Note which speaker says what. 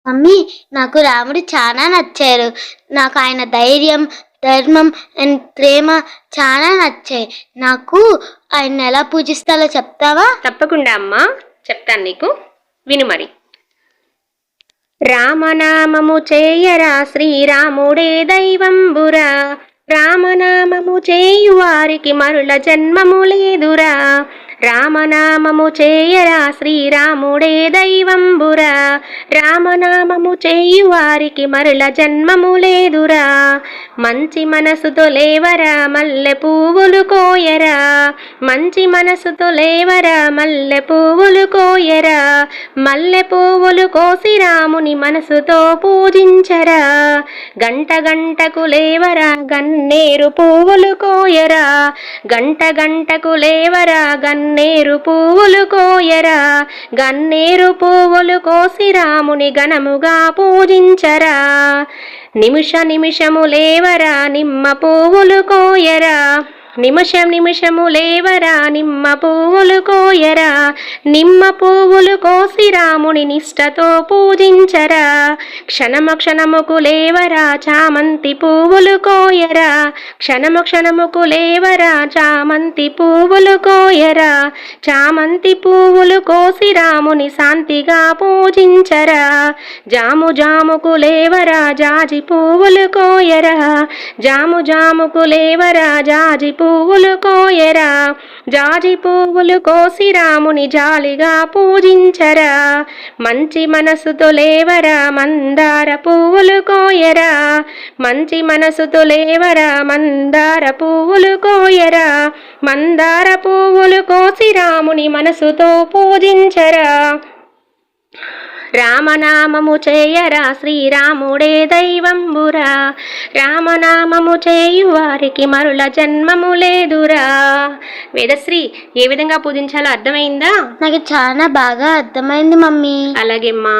Speaker 1: Mummy, నాకు రాముడు చాలా నచ్చారు. నాకు ఆయన ధైర్యం, ధర్మం అండ్ ప్రేమ చాలా నచ్చాయి. నాకు ఆయన ఎలా పూజిస్తాలో చెప్తావా?
Speaker 2: తప్పకుండా అమ్మా, చెప్తాను నీకు, విను మరి. రామనామము చేయరా శ్రీరాముడే దైవంబురా, రామనామము చేయు వారికి మరుల జన్మము లేదురా, రామనామము చేయరా శ్రీరాముడే దైవంబురా, రామనామము చేయు వారికి మరుల జన్మము లేదురా, మంచి మనసుతో లేవరా మల్లె పువ్వులు కోయరా, మంచి మనసుతో లేవరా మల్లె పువ్వులు కోయరా, మల్లె పువ్వులు కోసి రాముని మనసుతో పూజించరా, గంట గంటకు లేవరా గన్నేరు పువ్వులు కోయరా, గంట గంటకు లేవరా గన్నేరు పువ్వులు కోయరా, గన్నేరు పువ్వులు కోసి రాముని ఘనముగా పూజించరా, నిమిష నిమిషము లేవరా నిమ్మ పువ్వులు కోయరా, నిమిషం నిమిషము లేవరా నిమ్మ పువ్వులు కోయరా, నిమ్మ పువ్వులు కోసి రాముని నిష్టతో పూజించరా, క్షణము క్షణముకు లేవరా చామంతి పువ్వులు కోయరా, క్షణము క్షణముకు లేవరా చామంతి పువ్వులు కోయరా, చామంతి పువ్వులు కోసి రాముని శాంతిగా పూజించరా, జాము జాముకు లేవరా జాజి పువ్వులు కోయరా, జాము జాముకు లేవరా జాజి పువ్వులు కోయరా, జాజి పువ్వులు కోసి రాముని జాలిగా పూజించరా, మంచి మనసుతో లేవరా మందార పువ్వులు కోయరా, మంచి మనసుతో లేవరా మందార పువ్వులు కోయరా, మందార పువ్వులు కోసి రాముని మనసుతో పూజించరా, రామనామము చేయరా శ్రీరాముడే దైవంబురా, రామనామము చేయు వారికి మరుల జన్మము లేదురా. వేదశ్రీ, ఏ విధంగా పూజించాలో అర్థమైందా?
Speaker 1: నాకు చాలా బాగా అర్థమైంది మమ్మీ.
Speaker 2: అలాగే అమ్మా.